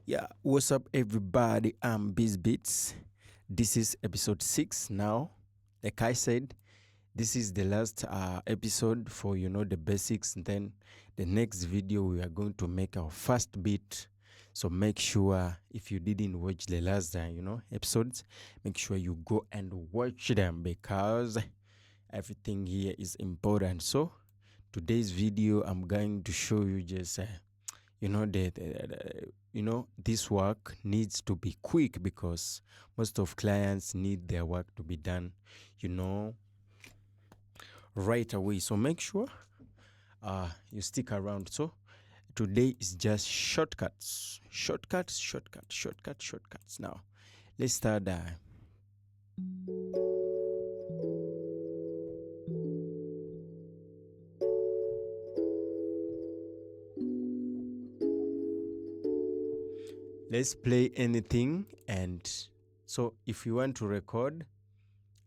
Yeah, what's up, everybody? I'm Beats. This is episode 6 now. Like I said, this is the last episode for the basics. And then the next video we are going to make our first beat. So make sure if you didn't watch the last episodes, make sure you go and watch them because everything here is important. So today's video, I'm going to show you just this work needs to be quick because most of clients need their work to be done you know right away. So make sure you stick around. So today is just shortcuts. Now let's start. Let's play anything. And so if you want to record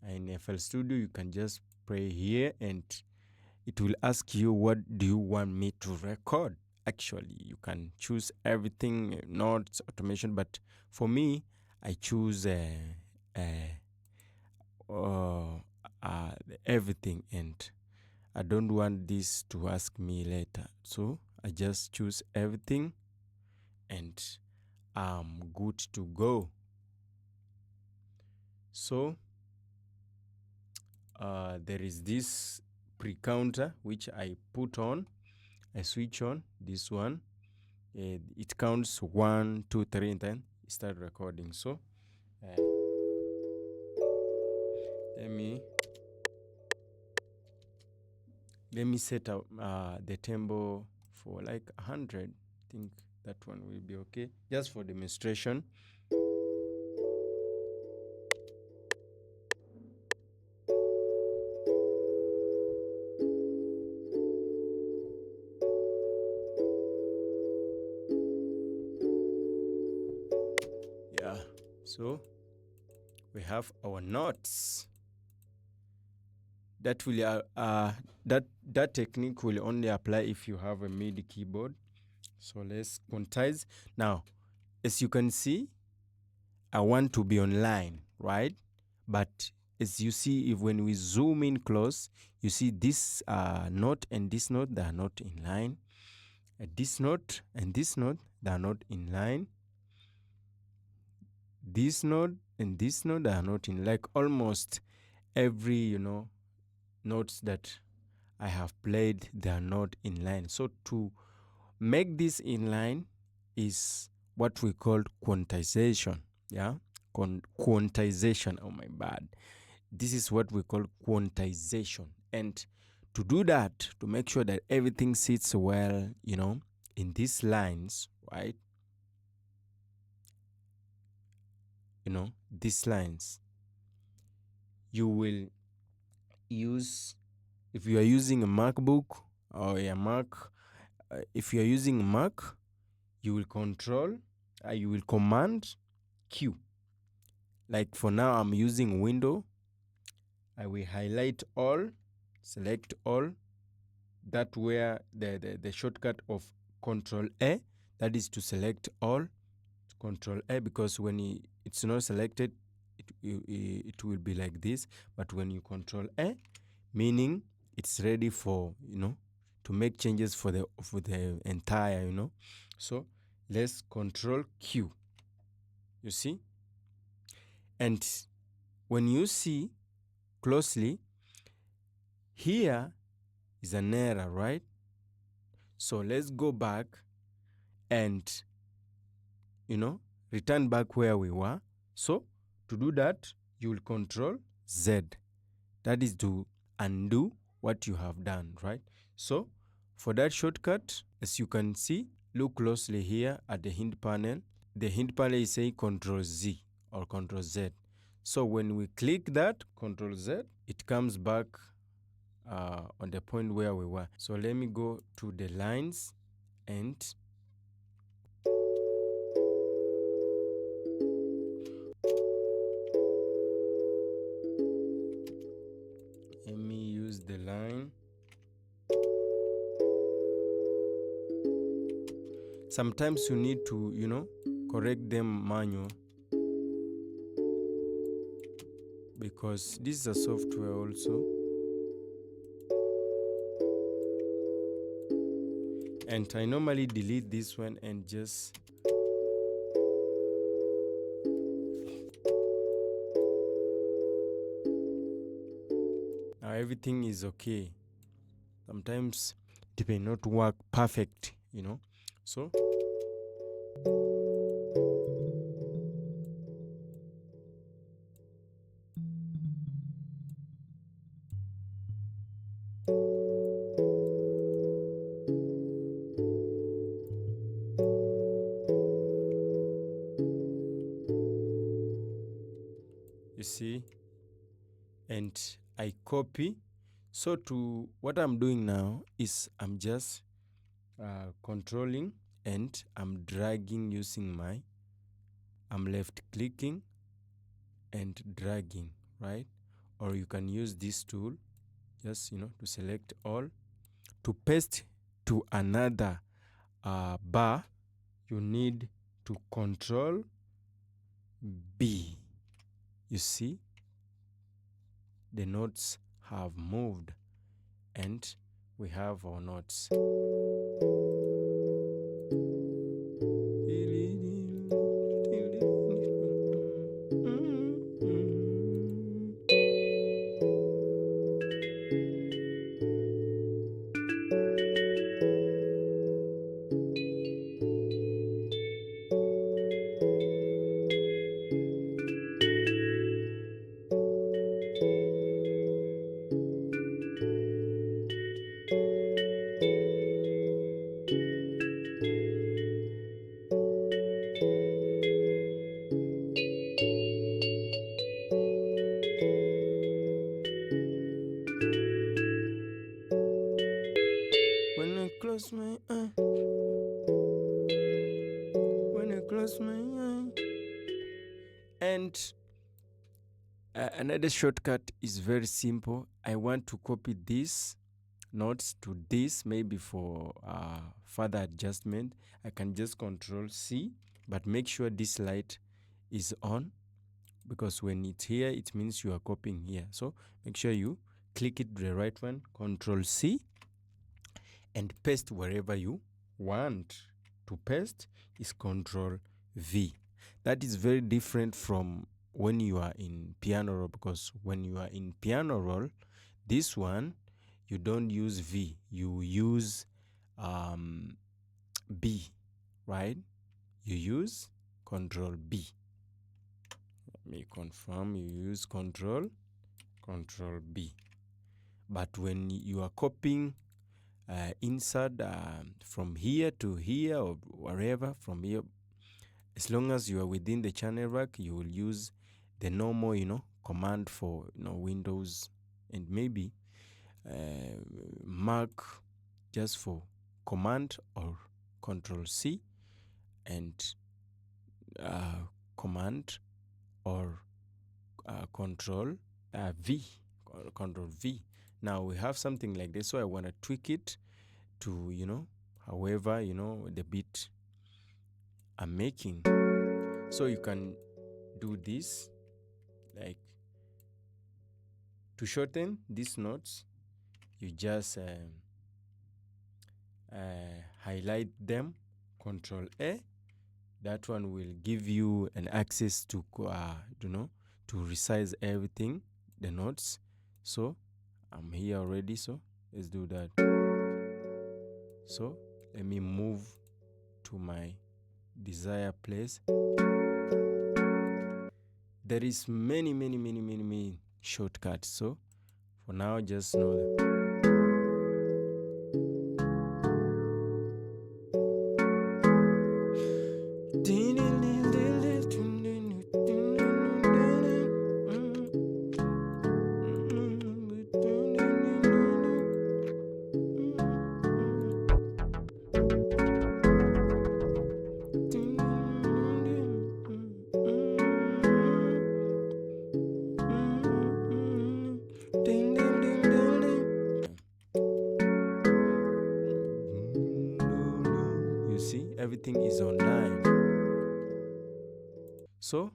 in FL Studio, you can just play here and it will ask you, what do you want me to record? Actually, you can choose everything, notes, automation, but for me, I choose everything, and I don't want this to ask me later. So I just choose everything and I'm good to go. So there is this pre-counter which I put on. I switch on this one. It counts 1, 2, 3, and then start recording. So let me set up the tempo for like 100. I think that one will be okay, just for demonstration. Yeah, so we have our notes. That will that technique will only apply if you have a MIDI keyboard. So let's quantize. Now, as you can see, I want to be online, right? But as you see, if when we zoom in close, you see this note and this note, they are not in line. This note and this note, they are not in line. This note and this note, they are not in, like almost every notes that I have played, they are not in line. So to make this in line is what we call quantization. Yeah, quantization. Oh my bad. This is what we call quantization. And to do that, to make sure that everything sits well, in these lines, right? These lines, you will use, if you are using a MacBook or a Mac, if you are using Mac, you will you will command Q. Like for now, I'm using window. I will highlight all, select all. That where the shortcut of Control A, that is to select all. Control A, because when it's not selected, it will be like this. But when you Control A, meaning it's ready for to make changes for the entire So let's Control Q. You see, and when you see closely, here is an error, right? So let's go back and return back where we were. So to do that, you will Control Z. That is to undo what you have done, right? So for that shortcut, as you can see, look closely here at the hint panel. The hint panel is saying Control Z or Control Z. So when we click that, Control Z, it comes back on the point where we were. So let me go to the lines and let me use the line. Sometimes you need to, correct them manual, because this is a software also. And I normally delete this one and just now everything is okay. Sometimes it may not work perfect, so you see, and I copy. So to what I'm doing now is I'm just controlling and I'm dragging using I'm left clicking and dragging, right? Or you can use this tool just to select all. To paste to another bar, you need to control B. You see, the notes have moved and we have our notes. When I close my eye, and another shortcut is very simple. I want to copy this notes to this, maybe for further adjustment. I can just control C, but make sure this light is on, because when it's here it means you are copying here. So make sure you click it the right one, control C, and paste wherever you want to paste is control V. That is very different from when you are in piano roll, because when you are in piano roll, this one you don't use V, you use B, right? You use control B. Let me confirm, you use control B. But when you are copying insert from here to here or wherever, from here, as long as you are within the channel rack, you will use the normal command for Windows, and maybe Mac just for command or control C, and command or control V. Now we have something like this, so I want to tweak it to however the beat I'm making. So you can do this, like to shorten these notes, you just highlight them, control A. That one will give you an access to to resize everything, the notes. So I'm here already, so let's do that. So let me move to my desired place. There is many shortcuts, so for now just know that. You see, everything is online. So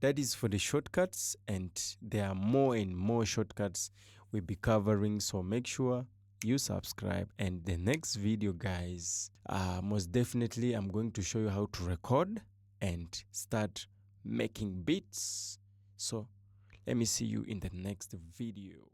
that is for the shortcuts, and there are more and more shortcuts we'll be covering, so make sure you subscribe. And the next video, guys, most definitely I'm going to show you how to record and start making beats. So let me see you in the next video.